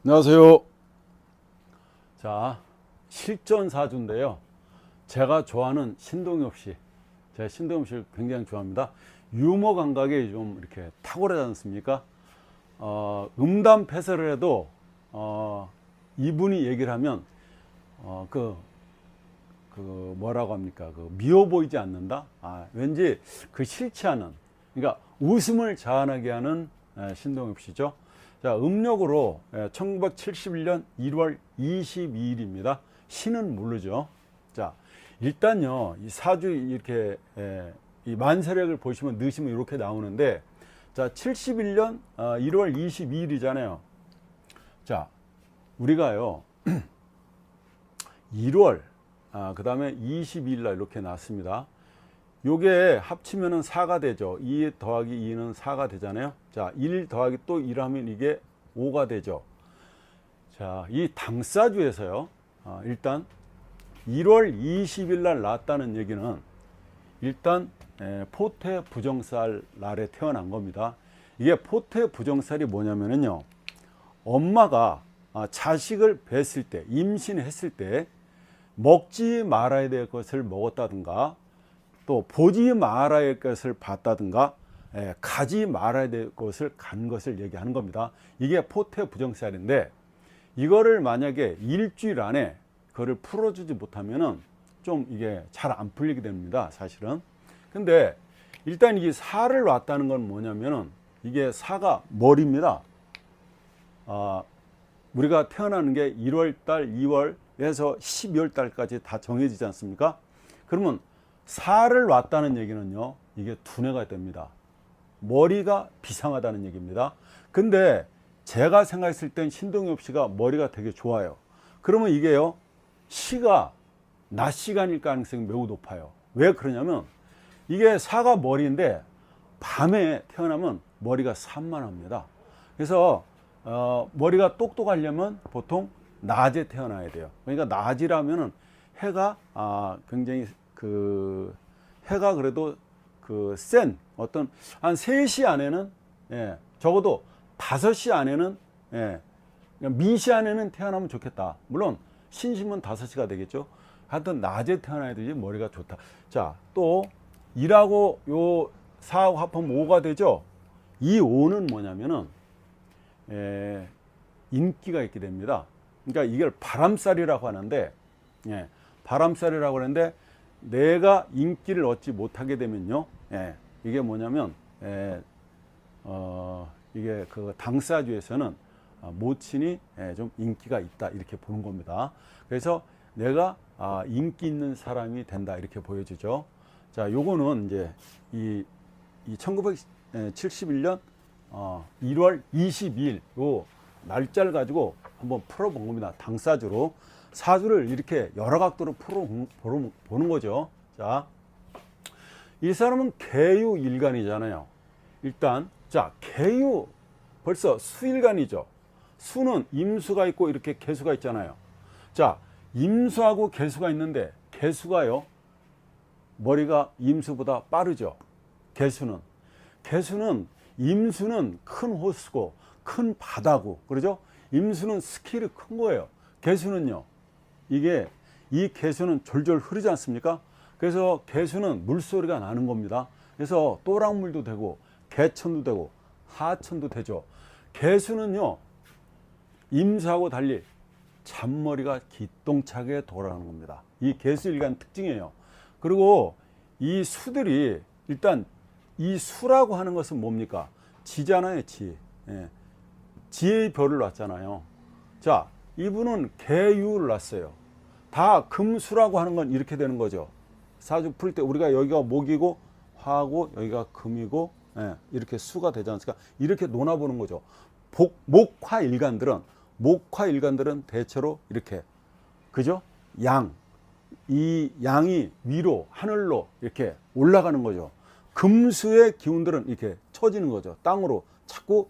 안녕하세요. 자, 실전사주인데요. 제가 좋아하는 신동엽 씨. 제가 신동엽 씨를 굉장히 좋아합니다. 유머 감각이 좀 이렇게 탁월하지 않습니까? 음담 패설을 해도, 이분이 얘기를 하면, 뭐라고 합니까? 미워 보이지 않는다? 왠지 싫지 않은, 그러니까 웃음을 자아나게 하는 신동엽 씨죠. 자, 음력으로 1971년 1월 22일입니다. 신은 모르죠. 자, 일단요, 이 사주 이렇게, 이 만세력을 보시면 넣으시면 이렇게 나오는데, 자, 71년 1월 22일이잖아요. 자, 우리가요, 1월, 그 다음에 22일 날 이렇게 났습니다. 요게 합치면은 4가 되죠. 2 더하기 2는 4가 되잖아요. 자, 1 더하기 또 1 하면 이게 5가 되죠. 자, 이 당사주에서요, 일단 1월 20일 날 났다는 얘기는 일단 포태 부정살 날에 태어난 겁니다. 이게 포태 부정살이 뭐냐면은요, 엄마가 자식을 뵀을 때, 임신했을 때 먹지 말아야 될 것을 먹었다든가, 또 보지 말아야 할 것을 봤다든가, 가지 말아야 될 것을 간 것을 얘기하는 겁니다. 이게 포태 부정살인데, 이거를 만약에 일주일 안에 그거를 풀어주지 못하면은 좀 이게 잘 안 풀리게 됩니다, 사실은. 근데 일단 이게 사를 놨다는 건 뭐냐면은, 이게 사가 머리입니다. 우리가 태어나는 게 1월 달, 2월에서 12월 달까지 다 정해지지 않습니까? 그러면 사를 놨다는 얘기는요, 이게 두뇌가 됩니다. 머리가 비상하다는 얘기입니다. 근데 제가 생각했을 땐 신동엽 씨가 머리가 되게 좋아요. 그러면 이게요, 시가 낮 시간일 가능성이 매우 높아요. 왜 그러냐면, 이게 사가 머리인데 밤에 태어나면 머리가 산만합니다. 그래서 머리가 똑똑하려면 보통 낮에 태어나야 돼요. 그러니까 낮이라면은 해가 굉장히 해가 그래도 센 어떤 한 3시 안에는, 적어도 5시 안에는, 미시 안에는 태어나면 좋겠다. 물론 신심은 5시가 되겠죠. 하여튼 낮에 태어나야 되지 머리가 좋다. 자, 또 2하고 요 4하고 합하면 5가 되죠. 이 5는 뭐냐면은 인기가 있게 됩니다. 그러니까 이걸 바람살이라고 하는데, 바람살이라고 하는데, 내가 인기를 얻지 못하게 되면요, 이게 뭐냐면, 이게 당사주에서는 모친이 좀 인기가 있다 이렇게 보는 겁니다. 그래서 내가 인기 있는 사람이 된다 이렇게 보여지죠. 자, 요거는 이제 이 1971년 1월 22일 요 날짜를 가지고 한번 풀어본 겁니다. 당사주로. 사주를 이렇게 여러 각도로 보는 거죠. 자, 이 사람은 개유일간이잖아요. 일단, 자, 개유, 벌써 수일간이죠. 수는 임수가 있고 이렇게 개수가 있잖아요. 자, 임수하고 개수가 있는데, 개수가요, 머리가 임수보다 빠르죠. 개수는. 임수는 큰 호수고, 큰 바다고, 그러죠? 임수는 스케일이 큰 거예요. 개수는요, 이 개수는 졸졸 흐르지 않습니까? 그래서 개수는 물소리가 나는 겁니다. 그래서 또랑물도 되고 개천도 되고 하천도 되죠. 개수는요, 임수하고 달리 잔머리가 기똥차게 돌아가는 겁니다. 이 개수일간 특징이에요. 그리고 이 수들이, 일단 이 수라고 하는 것은 뭡니까? 지잖아요, 지. 지의 별을 놨잖아요. 자, 이분은 개유를 놨어요. 다 금수라고 하는 건 이렇게 되는 거죠. 사주 풀 때 우리가 여기가 목이고 화고 여기가 금이고, 이렇게 수가 되지 않습니까? 이렇게 논아보는 거죠. 목화일간들은 대체로 이렇게, 그죠? 이 양이 위로 하늘로 이렇게 올라가는 거죠. 금수의 기운들은 이렇게 처지는 거죠. 땅으로 자꾸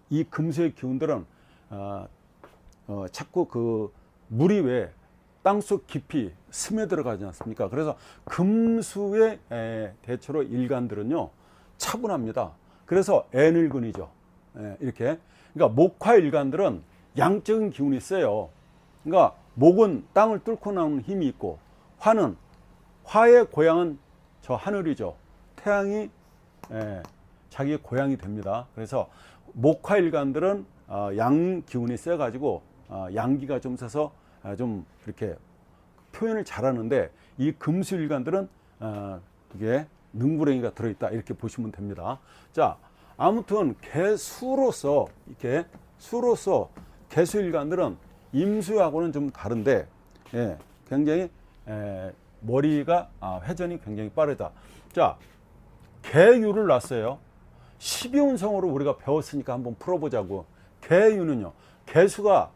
이 금수의 기운들은 자꾸 물이 왜 땅속 깊이 스며들어가지 않습니까? 그래서 금수의 대체로 일간들은요, 차분합니다. 그래서 애늙은이죠. 이렇게. 그러니까 목화일간들은 양적인 기운이 세요. 그러니까 목은 땅을 뚫고 나오는 힘이 있고, 화의 고향은 저 하늘이죠. 태양이 자기의 고향이 됩니다. 그래서 목화일간들은 양 기운이 세가지고 양기가 좀 세서 좀 이렇게 표현을 잘하는데, 이 금수일간들은 이게 능구렁이가 들어있다, 이렇게 보시면 됩니다. 자, 아무튼 개수로서 개수일간들은 임수하고는 좀 다른데, 굉장히 머리가 회전이 굉장히 빠르다. 자, 개유를 놨어요. 12운성으로 우리가 배웠으니까 한번 풀어보자고. 개유는요, 개수가,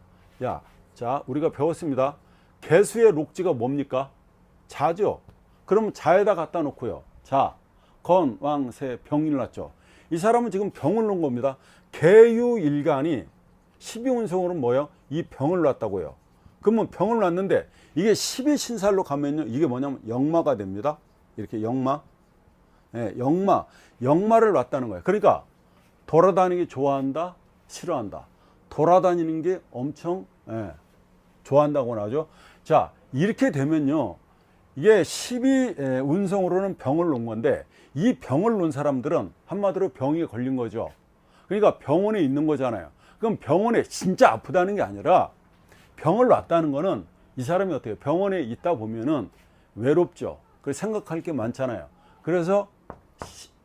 자, 우리가 배웠습니다. 개수의 록지가 뭡니까? 자죠. 그러면 자에다 갖다 놓고요. 자, 건, 왕, 세, 병을 놨죠. 이 사람은 지금 병을 놓은 겁니다. 개유일간이 12운성으로는 뭐예요? 이 병을 놨다고요. 그러면 병을 놨는데, 이게 12신살로 가면요, 이게 뭐냐면 역마가 됩니다. 이렇게 역마. 역마를 놨다는 거예요. 그러니까 돌아다니기 좋아한다, 싫어한다. 돌아다니는 게 엄청 좋아한다고 하죠. 자, 이렇게 되면요, 이게 12운성으로는 병을 놓은 건데, 이 병을 놓은 사람들은 한마디로 병이 걸린 거죠. 그러니까 병원에 있는 거잖아요. 그럼 병원에 진짜 아프다는 게 아니라, 병을 놨다는 거는 이 사람이 어때요? 병원에 있다 보면은 외롭죠. 그래서 생각할 게 많잖아요. 그래서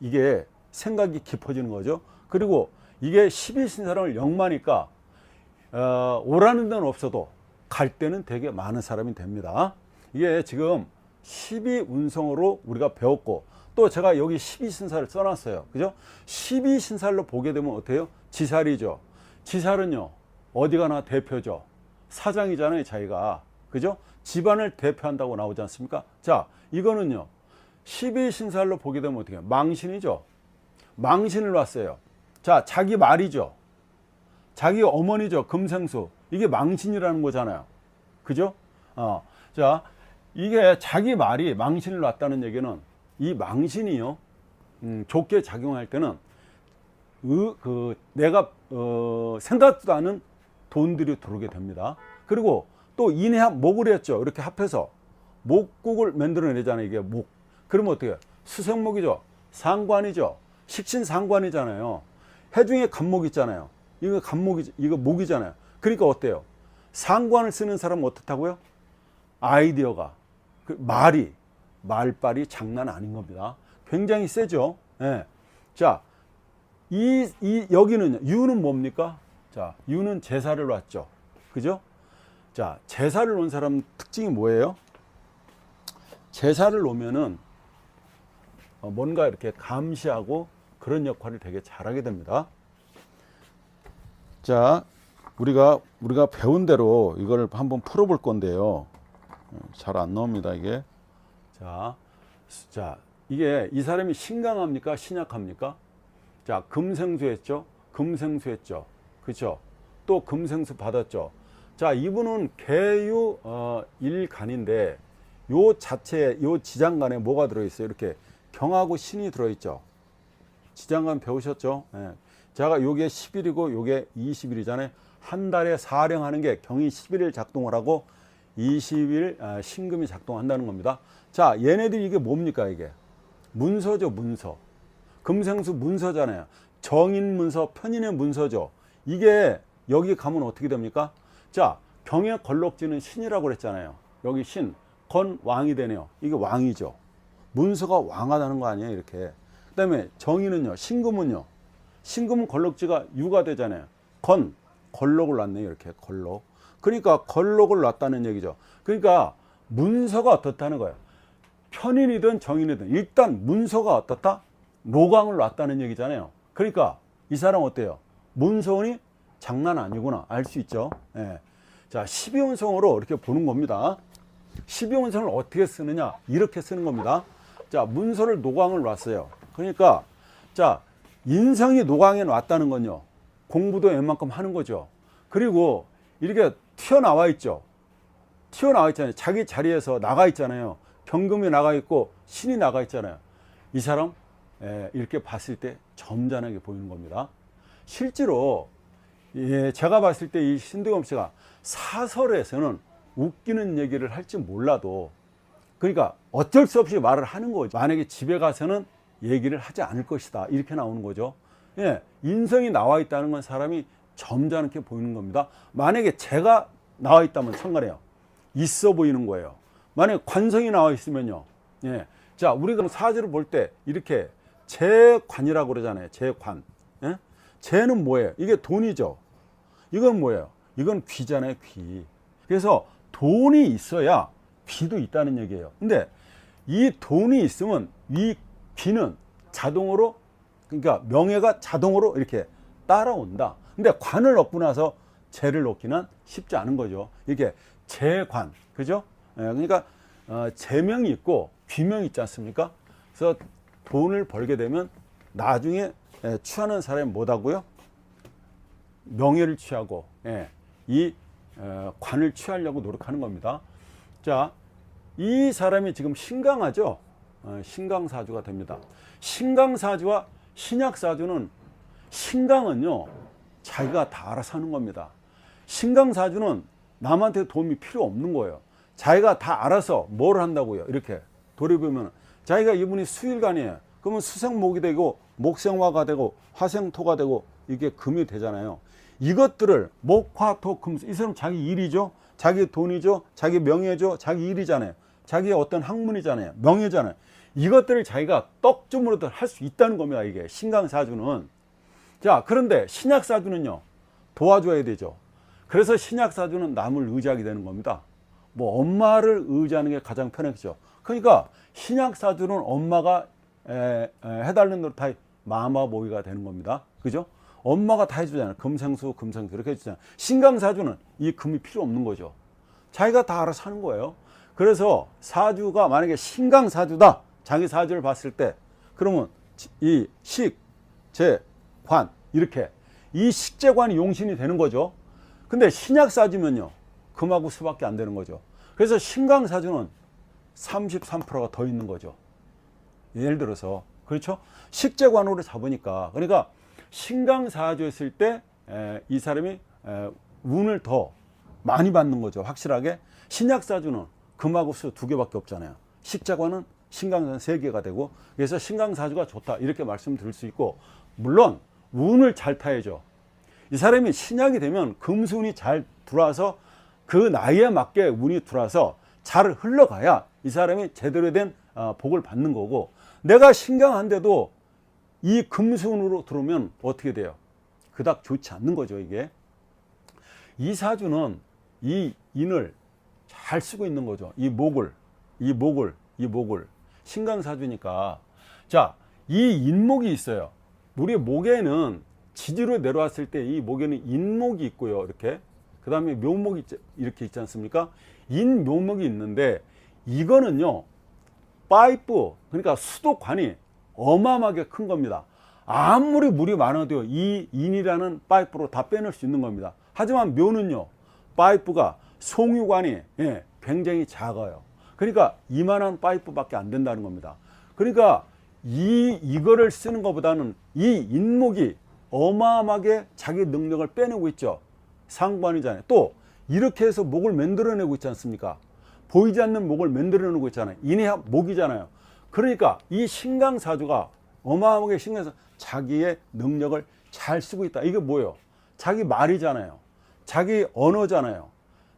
이게 생각이 깊어지는 거죠. 그리고 이게 12신사람을 역마니까 오라는 데는 없어도 갈 때는 되게 많은 사람이 됩니다. 이게 지금 12운성으로 우리가 배웠고, 또 제가 여기 12신사를 써놨어요. 그죠? 12신살로 보게 되면 어때요? 지살이죠. 지살은요, 어디 가나 대표죠. 사장이잖아요, 자기가. 그죠? 집안을 대표한다고 나오지 않습니까? 자, 이거는요, 12신살로 보게 되면 어떻게 해요? 망신이죠. 망신을 놨어요. 자, 자기 말이죠. 자기 어머니죠. 금생수. 이게 망신이라는 거잖아요. 그죠? 자, 이게 자기 말이 망신을 놨다는 얘기는, 이 망신이요, 좋게 작용할 때는 내가 생각도 않은 돈들이 들어오게 됩니다. 그리고 또 인해합 목을 했죠. 이렇게 합해서 목국을 만들어내잖아요. 이게 목. 그러면 어떻게 해요? 수생목이죠. 상관이죠. 식신상관이잖아요. 해중에 간목 있잖아요. 이거 간목이, 이거 목이잖아요. 그러니까 어때요? 상관을 쓰는 사람은 어떻다고요? 아이디어가, 말빨이 장난 아닌 겁니다. 굉장히 세죠. 자, 여기는, 유는 뭡니까? 자, 유는 제사를 놨죠. 그죠? 자, 제사를 놓은 사람 특징이 뭐예요? 제사를 놓으면은 뭔가 이렇게 감시하고 그런 역할을 되게 잘하게 됩니다. 자, 우리가 배운 대로 이걸 한번 풀어볼 건데요. 잘 안 나옵니다, 이게. 자, 이게 이 사람이 신강합니까? 신약합니까? 자, 금생수했죠? 금생수했죠? 그렇죠? 또 금생수 받았죠? 자, 이분은 개유 일간인데, 요 자체에, 요 지장간에 뭐가 들어있어요? 이렇게 경하고 신이 들어있죠. 지장간 배우셨죠? 제가 요게 10일이고 요게 20일이잖아요. 한 달에 사령하는 게 경이 11일 작동을 하고 20일 신금이 작동한다는 겁니다. 자, 얘네들이 이게 뭡니까? 이게 문서죠. 문서. 금생수 문서잖아요. 정인 문서, 편인의 문서죠. 이게 여기 가면 어떻게 됩니까? 자, 경의 걸럭지는 신이라고 그랬잖아요. 여기 신, 건 왕이 되네요. 이게 왕이죠. 문서가 왕하다는 거 아니에요, 이렇게. 그 다음에 정인은요, 신금은요. 신금은 걸럭지가 유가 되잖아요. 건, 걸럭을 놨네요, 이렇게 걸럭. 그러니까 걸럭을 놨다는 얘기죠. 그러니까 문서가 어떻다는 거예요. 편인이든 정인이든 일단 문서가 어떻다? 노광을 놨다는 얘기잖아요. 그러니까 이 사람 어때요? 문서운이 장난 아니구나, 알 수 있죠. 자, 12운성으로 이렇게 보는 겁니다. 12운성을 어떻게 쓰느냐, 이렇게 쓰는 겁니다. 자, 문서를 노광을 놨어요. 그러니까 자, 인성이 노광에 놨다는 건요, 공부도 웬만큼 하는 거죠. 그리고 이렇게 튀어나와 있죠. 튀어나와 있잖아요. 자기 자리에서 나가 있잖아요. 병금이 나가 있고 신이 나가 있잖아요. 이 사람 이렇게 봤을 때 점잖하게 보이는 겁니다. 실제로 예, 제가 봤을 때 이 신동엽 씨가 사설에서는 웃기는 얘기를 할지 몰라도 그러니까 어쩔 수 없이 말을 하는 거죠. 만약에 집에 가서는 얘기를 하지 않을 것이다. 이렇게 나오는 거죠. 예, 인성이 나와 있다는 건 사람이 점잖게 보이는 겁니다. 만약에 제가 나와 있다면 상관해요. 있어 보이는 거예요. 만약에 관성이 나와 있으면요. 예. 자, 우리가 사주를 볼 때 이렇게 재관이라고 그러잖아요. 재관. 예? 재는 뭐예요? 이게 돈이죠. 이건 뭐예요? 이건 귀잖아요. 귀. 그래서 돈이 있어야 귀도 있다는 얘기예요. 근데 이 돈이 있으면 이 귀는 자동으로, 그러니까 명예가 자동으로 이렇게 따라온다. 근데 관을 얻고 나서 재를 얻기는 쉽지 않은 거죠. 이게 재관, 그죠? 예, 그러니까 재명이 있고 귀명이 있지 않습니까? 그래서 돈을 벌게 되면 나중에 취하는 사람이 뭐다고요? 명예를 취하고, 예, 이 관을 취하려고 노력하는 겁니다. 자, 이 사람이 지금 신강하죠. 신강사주가 됩니다. 신강사주와 신약사주는, 신강은요 자기가 다 알아서 하는 겁니다. 신강사주는 남한테 도움이 필요 없는 거예요. 자기가 다 알아서 뭘 한다고요. 이렇게 돌이보면 자기가, 이분이 수일간이에요. 그러면 수생목이 되고 목생화가 되고 화생토가 되고 이게 금이 되잖아요. 이것들을 목화토금, 이 사람 자기 일이죠. 자기 돈이죠. 자기 명예죠. 자기 일이잖아요. 자기의 어떤 학문이잖아요. 명예잖아요. 이것들을 자기가 떡주무로 할 수 있다는 겁니다. 이게 신강사주는. 자, 그런데 신약사주는요 도와줘야 되죠. 그래서 신약사주는 남을 의지하게 되는 겁니다. 뭐 엄마를 의지하는 게 가장 편하겠죠. 그러니까 신약사주는 엄마가 해달라는 대로 다 마마보이가 되는 겁니다. 그죠? 엄마가 다 해주잖아요. 금생수 이렇게 해주잖아요. 신강사주는 이 금이 필요 없는 거죠. 자기가 다 알아서 하는 거예요. 그래서 사주가 만약에 신강사주다, 자기 사주를 봤을 때, 그러면 이 식, 재, 관, 이렇게 이 식재관이 용신이 되는 거죠. 근데 신약사주면요 금하고 수밖에 안 되는 거죠. 그래서 신강사주는 33%가 더 있는 거죠. 예를 들어서, 그렇죠? 식재관으로 잡으니까. 그러니까 신강사주였을 때 이 사람이 운을 더 많이 받는 거죠. 확실하게. 신약사주는 금하고 수 2개밖에 없잖아요. 식재관은 신강사주는 3개가 되고, 그래서 신강사주가 좋다 이렇게 말씀드릴 수 있고, 물론 운을 잘 타야죠. 이 사람이 신약이 되면 금수운이 잘 들어와서 그 나이에 맞게 운이 들어와서 잘 흘러가야 이 사람이 제대로 된 복을 받는 거고, 내가 신강한데도 이 금수운으로 들어오면 어떻게 돼요? 그닥 좋지 않는 거죠. 이게 이 사주는 이 인을 잘 쓰고 있는 거죠. 이 목을 신강사주니까. 자, 이 인목이 있어요. 우리 목에는 지지로 내려왔을 때 이 목에는 인목이 있고요. 이렇게. 그 다음에 묘목이 이렇게 있지 않습니까? 인묘목이 있는데, 이거는요 파이프, 그러니까 수도관이 어마어마하게 큰 겁니다. 아무리 물이 많아도 이 인이라는 파이프로 다 빼낼 수 있는 겁니다. 하지만 묘는요 파이프가 송유관이 굉장히 작아요. 그러니까 이만한 파이프밖에 안 된다는 겁니다. 그러니까 이거를 쓰는 것보다는 이 인목이 어마어마하게 자기 능력을 빼내고 있죠. 상관이잖아요. 또 이렇게 해서 목을 만들어내고 있지 않습니까? 보이지 않는 목을 만들어내고 있잖아요. 인의 목이잖아요. 그러니까 이 신강사주가 어마어마하게 신강사, 자기의 능력을 잘 쓰고 있다. 이게 뭐예요? 자기 말이잖아요. 자기 언어잖아요.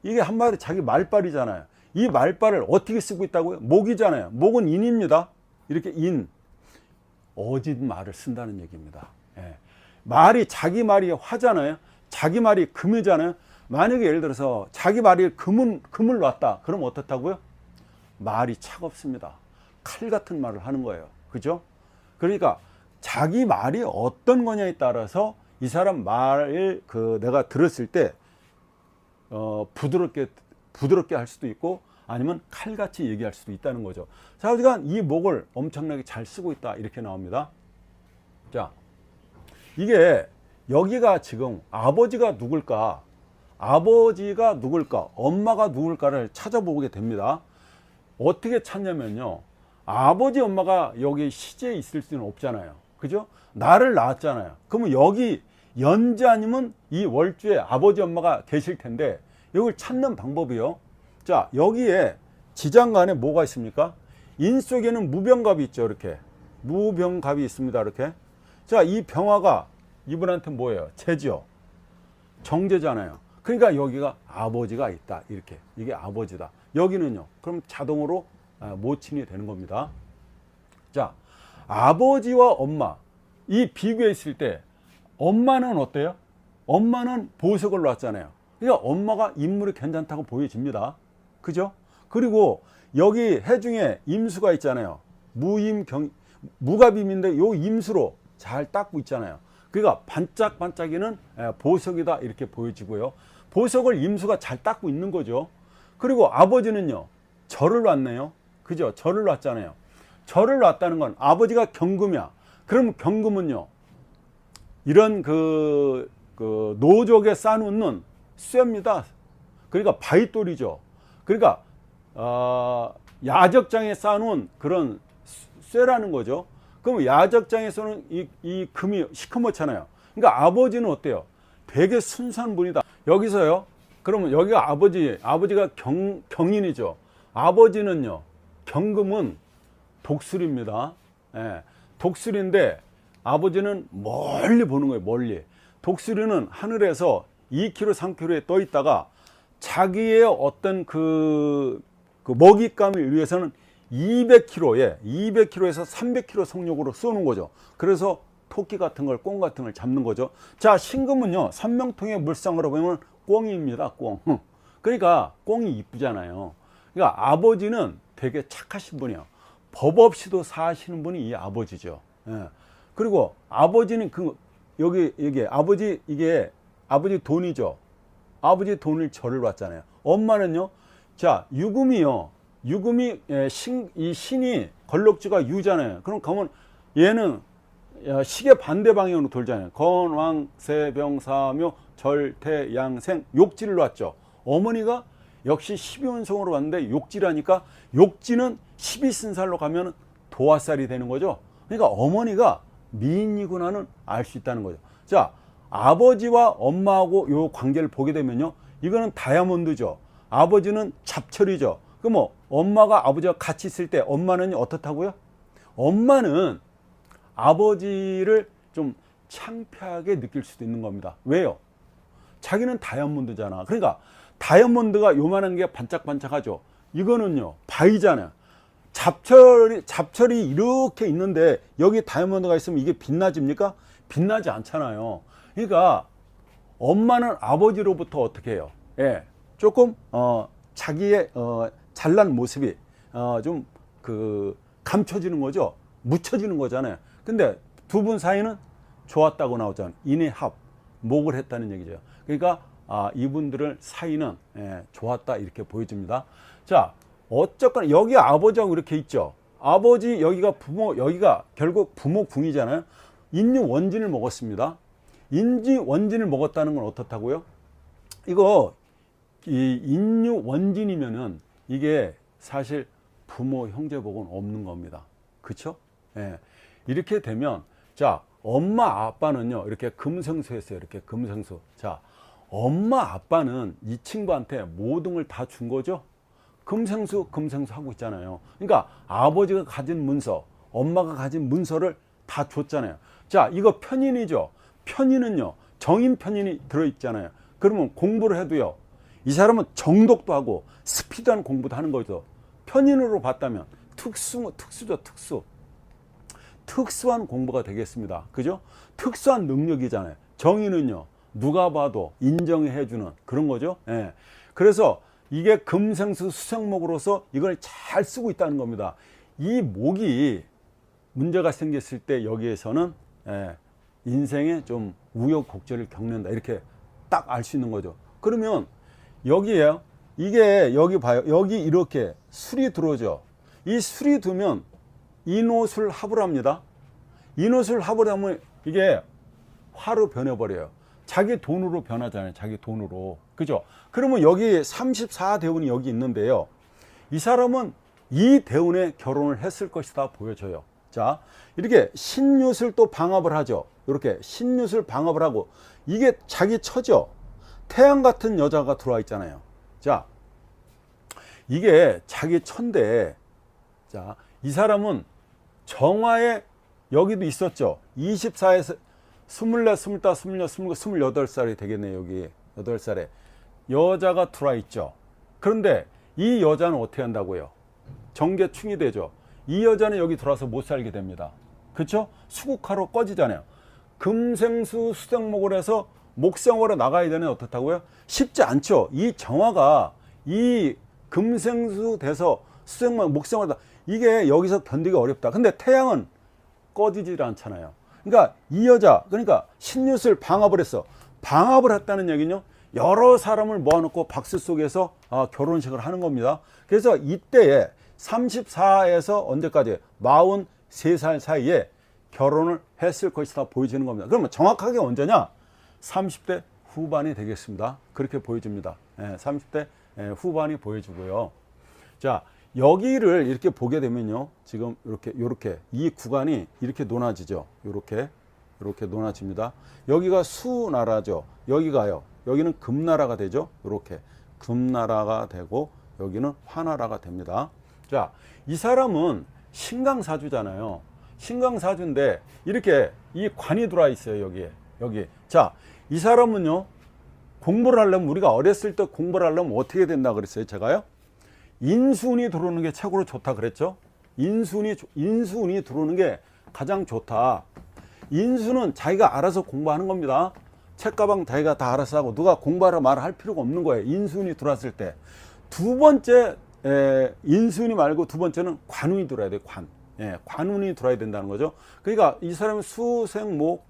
이게 한마디로 자기 말빨이잖아요. 이 말빨을 어떻게 쓰고 있다고요? 목이잖아요. 목은 인입니다. 이렇게 인, 어짓 말을 쓴다는 얘기입니다. 예. 말이, 자기 말이 화잖아요. 자기 말이 금이잖아요. 만약에 예를 들어서 자기 말이 금을 놨다. 그럼 어떻다고요? 말이 차갑습니다. 칼 같은 말을 하는 거예요. 그죠? 그러니까 자기 말이 어떤 거냐에 따라서 이 사람 말을 내가 들었을 때 부드럽게 할 수도 있고, 아니면 칼같이 얘기할 수도 있다는 거죠. 자, 우리가 이 목을 엄청나게 잘 쓰고 있다 이렇게 나옵니다. 자, 이게 여기가 지금 아버지가 누굴까, 엄마가 누굴까를 찾아보게 됩니다. 어떻게 찾냐면요, 아버지 엄마가 여기 시제에 있을 수는 없잖아요. 그죠? 나를 낳았잖아요. 그러면 여기 연지 아니면 이 월주에 아버지 엄마가 계실 텐데 이걸 찾는 방법이요. 자, 여기에 지장간에 뭐가 있습니까? 인 속에는 무병갑이 있죠. 이렇게 무병갑이 있습니다. 이렇게. 자, 이 병화가 이분한테 뭐예요? 재죠. 정제잖아요. 그러니까 여기가 아버지가 있다. 이렇게. 이게 아버지다. 여기는요. 그럼 자동으로 모친이 되는 겁니다. 자, 아버지와 엄마 이 비교했을 때 엄마는 어때요? 엄마는 보석을 놨잖아요. 그러니까 엄마가 인물이 괜찮다고 보여집니다. 그죠? 그리고 여기 해중에 임수가 있잖아요. 무갑임인데 요 임수로 잘 닦고 있잖아요. 그러니까 반짝반짝이는 보석이다 이렇게 보여지고요. 보석을 임수가 잘 닦고 있는 거죠. 그리고 아버지는요. 절을 놨네요. 그죠? 절을 놨잖아요. 절을 놨다는 건 아버지가 경금이야. 그럼 경금은요. 이런 그 노족에 쌓아놓는 쇠입니다. 그러니까 바위돌이죠. 그러니까 야적장에 쌓아놓은 그런 쇠라는 거죠. 그럼 야적장에서는 이 금이 시커멓잖아요. 그러니까 아버지는 어때요? 되게 순수한 분이다. 여기서요. 그러면 여기가 아버지가 경인이죠. 아버지는요. 경금은 독수리입니다. 예, 독수리인데 아버지는 멀리 보는 거예요. 멀리. 독수리는 하늘에서 2km, 3km에 떠 있다가 자기의 어떤 그 먹잇감을 위해서는 200km에서 300km 속력으로 쏘는 거죠. 그래서 토끼 같은 걸, 꽁 같은 걸 잡는 거죠. 자, 신금은요, 삼명통의 물상으로 보면 꽁입니다. 꽁. 그러니까 꽁이 이쁘잖아요. 그러니까 아버지는 되게 착하신 분이에요. 법 없이도 사시는 분이 이 아버지죠. 예. 그리고 아버지는 이게 아버지 돈이죠. 아버지 돈을 절을 받잖아요. 엄마는요. 자, 유금이요. 유금이 이 신이 걸럭지가 유잖아요. 그럼 가면 얘는 시계 반대 방향으로 돌잖아요. 건왕세병사묘 절태양생 욕지를 놨죠. 어머니가 역시 12운성으로 왔는데 욕지라니까 욕지는 12신살로 가면 도화살이 되는 거죠. 그러니까 어머니가 미인이구나는 알 수 있다는 거죠. 자, 아버지와 엄마하고 요 관계를 보게 되면요. 이거는 다이아몬드죠. 아버지는 잡철이죠. 그럼 뭐 엄마가 아버지와 같이 있을 때 엄마는 어떻다고요? 엄마는 아버지를 좀 창피하게 느낄 수도 있는 겁니다. 왜요? 자기는 다이아몬드잖아. 그러니까 다이아몬드가 요만한 게 반짝반짝하죠. 이거는요 바위잖아요. 잡철이 이렇게 있는데 여기 다이아몬드가 있으면 이게 빛나집니까? 빛나지 않잖아요. 그러니까 엄마는 아버지로부터 어떻게 해요? 예, 조금 자기의 잘난 모습이 좀 감춰지는 거죠. 묻혀지는 거잖아요. 근데 두 분 사이는 좋았다고 나오잖아요. 인해합, 목을 했다는 얘기죠. 그러니까 이분들의 사이는 좋았다 이렇게 보여집니다. 자, 어쨌거나 여기 아버지하고 이렇게 있죠. 아버지 여기가 여기가 결국 부모 궁이잖아요. 인유원진을 먹었습니다. 인지원진을 먹었다는 건 어떻다고요? 이거 이 인유원진이면은 이게 사실 부모 형제복은 없는 겁니다. 그렇죠? 예. 이렇게 되면 자, 엄마 아빠는요 이렇게 금생수했어요. 이렇게 금생수. 자, 엄마 아빠는 이 친구한테 모든 걸 다 준 거죠. 금생수 하고 있잖아요. 그러니까 아버지가 가진 문서, 엄마가 가진 문서를 다 줬잖아요. 자, 이거 편인이죠. 편인은요 정인 편인이 들어있잖아요. 그러면 공부를 해도요 이 사람은 정독도 하고 스피드한 공부도 하는 거죠. 편인으로 봤다면 특수죠. 특수한 공부가 되겠습니다. 그죠? 특수한 능력이잖아요. 정인은요 누가 봐도 인정해주는 그런 거죠. 예. 그래서 이게 금생수 수생목으로서 이걸 잘 쓰고 있다는 겁니다. 이 목이 문제가 생겼을 때 여기에서는 인생에 좀 우여곡절을 겪는다 이렇게 딱 알 수 있는 거죠. 그러면 여기에요. 이게 여기 봐요. 여기 이렇게 술이 들어오죠. 이 술이 두면 인호술 합을 합니다. 인호술 합을 하면 이게 화로 변해버려요. 자기 돈으로 변하잖아요. 자기 돈으로. 그죠? 그러면 여기 34대운이 여기 있는데요. 이 사람은 이 대운에 결혼을 했을 것이다 보여져요. 자, 이렇게 신유술 또 방합을 하죠. 이렇게 신유술 방합을 하고, 이게 자기 처죠. 태양 같은 여자가 들어와 있잖아요. 자, 이게 자기 처인데, 자, 이 사람은 정화에 여기도 있었죠. 24에서 24, 25, 26, 27, 28살이 되겠네요. 여기 8살에 여자가 들어와 있죠. 그런데 이 여자는 어떻게 한다고요? 정계충이 되죠. 이 여자는 여기 들어와서 못 살게 됩니다. 그렇죠? 수국화로 꺼지잖아요. 금생수 수생목을 해서 목생으로 나가야 되는 어떻다고요? 쉽지 않죠. 이 정화가 이 금생수 돼서 수생목 목생으로 이게 여기서 견디기 어렵다. 근데 태양은 꺼지질 않잖아요. 그러니까 이 여자, 그러니까 신유술 방합을 했어. 방합을 했다는 얘기는요, 여러 사람을 모아놓고 박수 속에서 결혼식을 하는 겁니다. 그래서 이때에 34에서 언제까지 43살 사이에 결혼을 했을 것이다 보여지는 겁니다. 그러면 정확하게 언제냐? 30대 후반이 되겠습니다. 그렇게 보여줍니다. 30대 후반이 보여주고요. 자, 여기를 이렇게 보게 되면요, 지금 이렇게 이 구간이 이렇게 논아지죠. 이렇게 논아집니다. 여기가 수나라죠. 여기가요, 여기는 금나라가 되죠. 이렇게 금나라가 되고 여기는 화나라가 됩니다. 자, 이 사람은 신강사주잖아요. 신강사주인데 이렇게 이 관이 들어와 있어요. 여기. 자, 이 사람은요, 공부를 하려면, 우리가 어렸을 때 공부를 하려면 어떻게 된다 그랬어요? 제가요, 인수운이 들어오는 게 최고로 좋다 그랬죠. 인수운이 들어오는 게 가장 좋다. 인수는 자기가 알아서 공부하는 겁니다. 책가방 자기가 다 알아서 하고 누가 공부하라 말할 필요가 없는 거예요. 인수운이 들어왔을 때. 두 번째, 인수운이 말고 두 번째는 관운이 들어야 돼요. 관운이 들어야 된다는 거죠. 그러니까 이 사람은 수생목,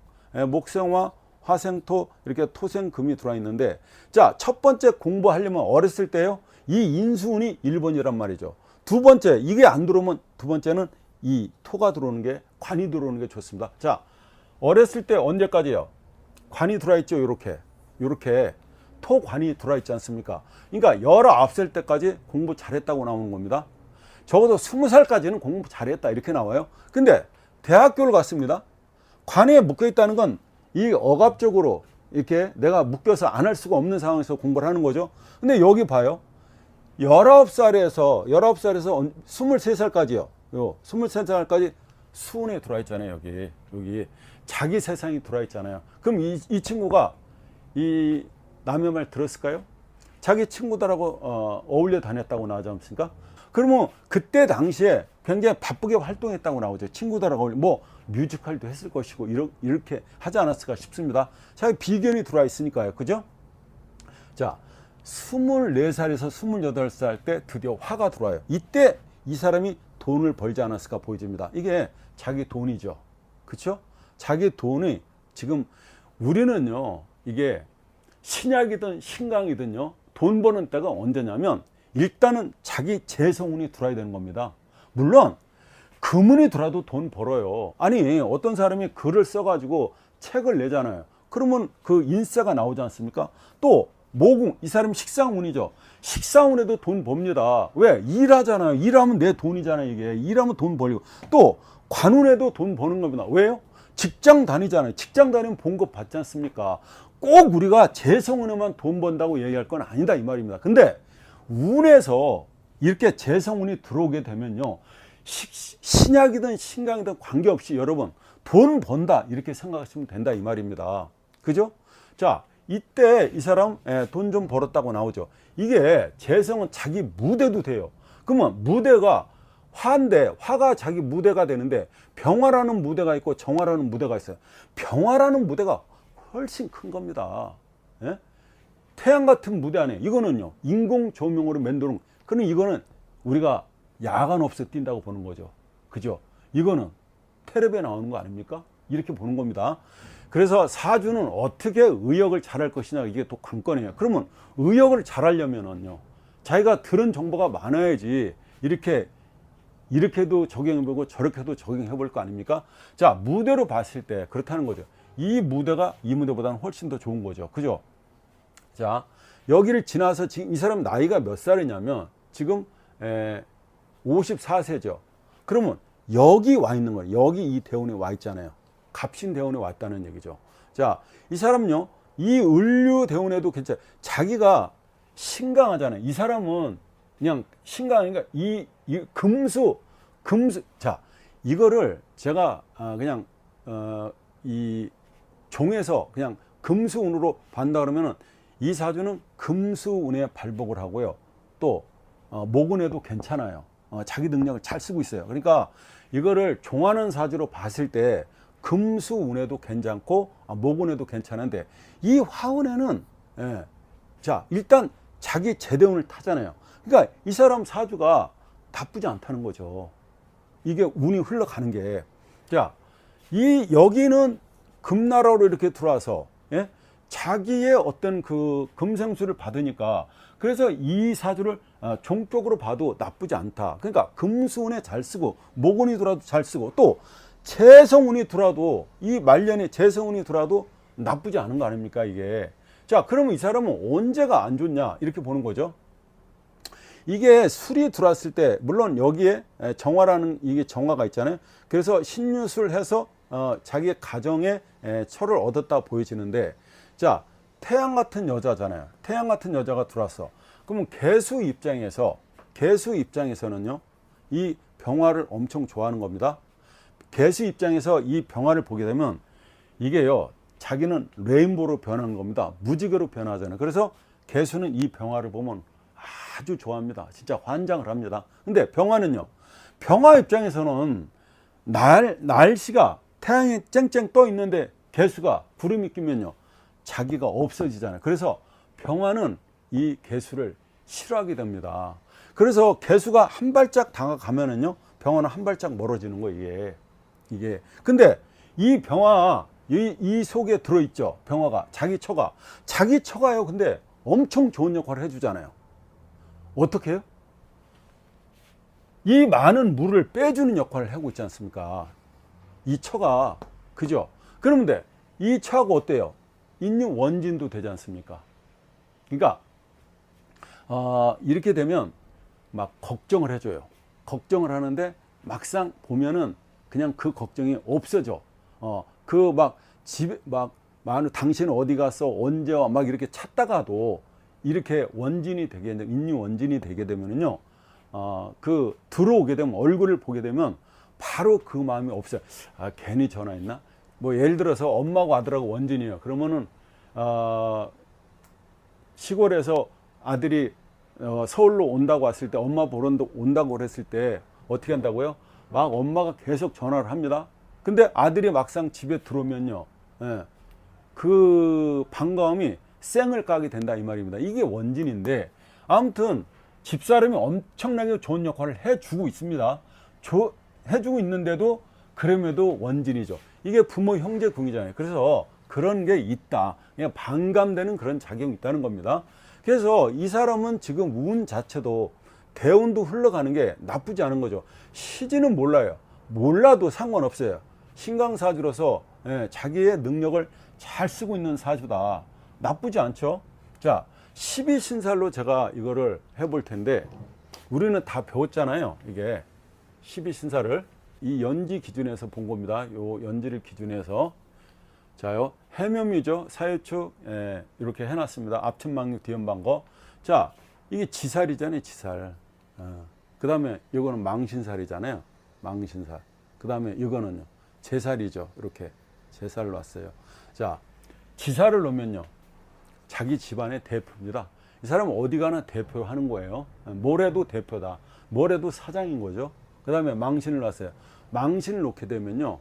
목생화, 화생토, 이렇게 토생금이 들어와 있는데, 자, 첫 번째 공부하려면 어렸을 때요, 이 인수운이 1번이란 말이죠. 두 번째, 이게 안 들어오면 두 번째는 이 토가 들어오는 게, 관이 들어오는 게 좋습니다. 자, 어렸을 때 언제까지요? 관이 들어와 있죠. 요렇게 토관이 들어와 있지 않습니까? 그러니까 19살 때까지 공부 잘했다고 나오는 겁니다. 적어도 20살까지는 공부 잘했다 이렇게 나와요. 근데 대학교를 갔습니다. 관에 묶여 있다는 건 이 억압적으로 이렇게 내가 묶여서 안 할 수가 없는 상황에서 공부를 하는 거죠. 근데 여기 봐요. 19살에서 23살까지요. 23살까지 수운에 들어와 있잖아요. 여기 자기 세상이 들어와 있잖아요. 그럼 이 친구가 이 남의 말 들었을까요? 자기 친구들하고 어울려 다녔다고 나오지 않습니까? 그러면 그때 당시에 굉장히 바쁘게 활동했다고 나오죠. 친구들하고 어울려, 뭐 뮤지컬도 했을 것이고 이렇게 하지 않았을까 싶습니다. 자기 비견이 들어와 있으니까요. 그죠? 자, 24살에서 28살 때 드디어 화가 들어와요. 이때 이 사람이 돈을 벌지 않았을까 보여집니다. 이게 자기 돈이죠. 그렇죠? 자기 돈이 지금, 우리는요, 이게 신약이든 신강이든요, 돈 버는 때가 언제냐면 일단은 자기 재성운이 들어야 되는 겁니다. 물론 금운이 들어도 돈 벌어요. 아니, 어떤 사람이 글을 써가지고 책을 내잖아요. 그러면 그 인세가 나오지 않습니까? 또 모궁, 이 사람이 식상운이죠. 식상운에도 돈 법니다. 왜? 일하잖아요. 일하면 내 돈이잖아요. 이게 일하면 돈 벌고, 또 관운에도 돈 버는 겁니다. 왜요? 직장 다니잖아요. 직장 다니면 봉급 받지 않습니까? 꼭 우리가 재성운에만 돈 번다고 얘기할 건 아니다 이 말입니다. 근데 운에서 이렇게 재성운이 들어오게 되면요, 신약이든 신강이든 관계없이 여러분 돈 번다 이렇게 생각하시면 된다 이 말입니다. 그죠? 자, 이때 이 사람 돈 좀 벌었다고 나오죠. 이게 재성은 자기 무대도 돼요. 그러면 무대가 화인데, 화가 자기 무대가 되는데 병화라는 무대가 있고 정화라는 무대가 있어요. 병화라는 무대가 훨씬 큰 겁니다. 예? 태양 같은 무대 안에 이거는요, 인공 조명으로 만드는, 그럼 이거는 우리가 야간 없어 뛴다고 보는 거죠. 그죠? 이거는 텔레비에 나오는 거 아닙니까? 이렇게 보는 겁니다. 그래서 사주는 어떻게 의역을 잘할 것이냐, 이게 또 관건이에요. 그러면 의역을 잘하려면은요, 자기가 들은 정보가 많아야지 이렇게도 적용해보고 저렇게도 적용해볼 거 아닙니까? 자, 무대로 봤을 때 그렇다는 거죠. 이 무대가 이 무대보다는 훨씬 더 좋은 거죠. 그죠? 자, 여기를 지나서 지금 이 사람 나이가 몇 살이냐면 지금 54세죠. 그러면 여기 와 있는 거예요. 여기 이 대운에 와 있잖아요. 갑신 대운에 왔다는 얘기죠. 자, 이 사람은요, 이 을류 대운에도 괜찮아요. 자기가 신강하잖아요. 이 사람은 그냥 신강하니까 이 금수, 자, 이거를 제가 그냥 이 종에서 그냥 금수운으로 반다 그러면은 이 사주는 금수운에 발복을 하고요. 또 목운에도 괜찮아요. 자기 능력을 잘 쓰고 있어요. 그러니까 이거를 종하는 사주로 봤을 때 금수운에도 괜찮고 목운에도 괜찮은데 이 화운에는 자, 일단 자기 제대운을 타잖아요. 그러니까 이 사람 사주가 나쁘지 않다는 거죠. 이게 운이 흘러가는 게. 자, 여기는 금나라로 이렇게 들어와서, 자기의 어떤 그 금생수를 받으니까, 그래서 이 사주를 종격으로 봐도 나쁘지 않다. 그러니까 금수운에 잘 쓰고, 목운이 들어와도 잘 쓰고, 또 재성운이 들어와도, 이 말년에 재성운이 들어와도 나쁘지 않은 거 아닙니까, 이게. 자, 그러면 이 사람은 언제가 안 좋냐, 이렇게 보는 거죠. 이게 술이 들어왔을 때, 물론 여기에 정화라는 이게 정화가 있잖아요. 그래서 신유술 해서 자기의 가정에 철을 얻었다 보여지는데, 자, 태양 같은 여자잖아요. 태양 같은 여자가 들어왔어. 그러면 개수 입장에서는요, 이 병화를 엄청 좋아하는 겁니다. 개수 입장에서 이 병화를 보게 되면 이게요, 자기는 레인보로 변하는 겁니다. 무지개로 변하잖아요. 그래서 개수는 이 병화를 보면 아주 좋아합니다. 진짜 환장을 합니다. 근데 병화는요, 병화 입장에서는 날씨가 태양이 쨍쨍 떠 있는데 개수가 구름이 끼면요, 자기가 없어지잖아요. 그래서 병화는 이 개수를 싫어하게 됩니다. 그래서 개수가 한 발짝 다가가면은요, 병화는 한 발짝 멀어지는 거예요. 이게. 근데 이 병화, 이 속에 들어있죠. 병화가, 자기 처가요. 근데 엄청 좋은 역할을 해주잖아요. 어떻게 해요? 이 많은 물을 빼주는 역할을 하고 있지 않습니까? 이 처가, 그죠? 그런데 이 처가 어때요? 인유 원진도 되지 않습니까? 그러니까 이렇게 되면 막 걱정을 해줘요. 걱정을 하는데 막상 보면은 그냥 그 걱정이 없어져. 그 막 집에 막 당신 어디 갔어? 언제 와? 막 이렇게 찾다가도 이렇게 원진이 되게 되면, 인유 원진이 되게 되면은요, 그 들어오게 되면, 얼굴을 보게 되면 바로 그 마음이 없어요. 괜히 전화했나? 뭐 예를 들어서 엄마하고 아들하고 원진이에요. 그러면은 시골에서 아들이 서울로 온다고 왔을 때, 엄마 보러 온다고 그랬을 때 어떻게 한다고요? 막 엄마가 계속 전화를 합니다. 근데 아들이 막상 집에 들어오면요, 그 반가움이 쌩을 까게 된다, 이 말입니다. 이게 원진인데, 아무튼 집사람이 엄청나게 좋은 역할을 해주고 있습니다. 해주고 있는데도 그럼에도 원진이죠. 이게 부모 형제 궁이잖아요. 그래서 그런 게 있다. 그냥 반감되는 그런 작용이 있다는 겁니다. 그래서 이 사람은 지금 운 자체도 대운도 흘러가는 게 나쁘지 않은 거죠. 시지는 몰라요. 몰라도 상관없어요. 신강사주로서 자기의 능력을 잘 쓰고 있는 사주다. 나쁘지 않죠. 자, 12신살로 제가 이거를 해볼 텐데, 우리는 다 배웠잖아요. 이게 12신살을 이 연지 기준에서 본 겁니다. 요 연지를 기준해서. 자요, 해묘미죠. 사유축 이렇게 해놨습니다. 앞천망육 뒤연방거. 자, 이게 지살이잖아요. 지살. 그 다음에 이거는 망신살이잖아요. 망신살. 그 다음에 이거는요, 제살이죠. 이렇게 제살로 왔어요. 자, 지살을 놓으면요, 자기 집안의 대표입니다. 이 사람은 어디 가나 대표하는 거예요. 뭘 해도 대표다. 뭘 해도 사장인 거죠. 그 다음에 망신을 놨어요. 망신을 놓게 되면요,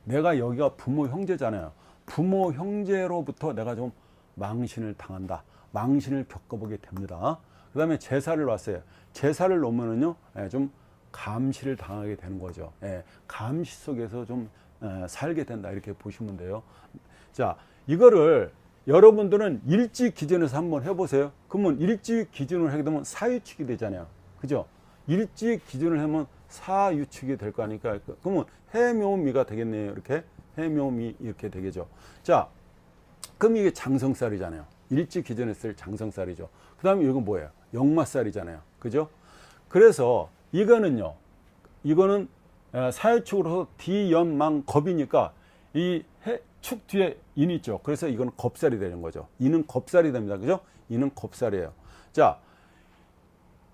내가 여기가 부모 형제잖아요. 부모 형제로부터 내가 좀 망신을 당한다. 망신을 겪어보게 됩니다. 그 다음에 제사를 놨어요. 제사를 놓으면은요, 좀 감시를 당하게 되는 거죠. 감시 속에서 좀 살게 된다. 이렇게 보시면 돼요. 자, 이거를 여러분들은 일지 기준에서 한번 해보세요. 그러면 일지 기준을 하게 되면 사유축이 되잖아요. 그죠? 일지 기준을 하면 사유축이 될 거 아니까. 그러면 해묘미가 되겠네요. 이렇게 해묘미 이렇게 되겠죠. 자, 그럼 이게 장성살이잖아요. 일지 기준에 쓸 장성살이죠. 그 다음에 이건 뭐예요? 역마살이잖아요. 그죠? 그래서 이거는요, 이거는 사유축으로서 D연망 겁이니까 이 축 뒤에 인이 있죠. 그래서 이거는 겁살이 되는 거죠. 이는 겁살이 됩니다. 그죠? 이는 겁살이에요. 자,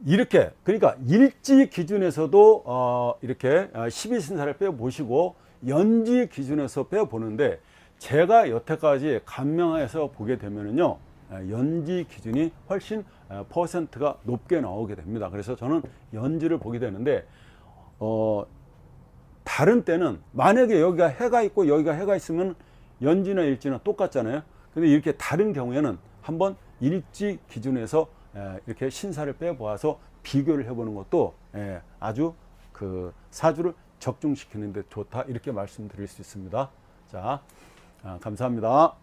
이렇게 그러니까 일지 기준에서도 이렇게 12신사를 빼보시고 연지 기준에서 빼보는데 제가 여태까지 간명해서 보게 되면은요 연지 기준이 훨씬 퍼센트가 높게 나오게 됩니다. 그래서 저는 연지를 보게 되는데 다른 때는 만약에 여기가 해가 있고 여기가 해가 있으면 연지나 일지나 똑같잖아요. 근데 이렇게 다른 경우에는 한번 일지 기준에서 이렇게 신사를 빼보아서 비교를 해보는 것도 아주 그 사주를 적중시키는 데 좋다 이렇게 말씀드릴 수 있습니다. 자, 감사합니다.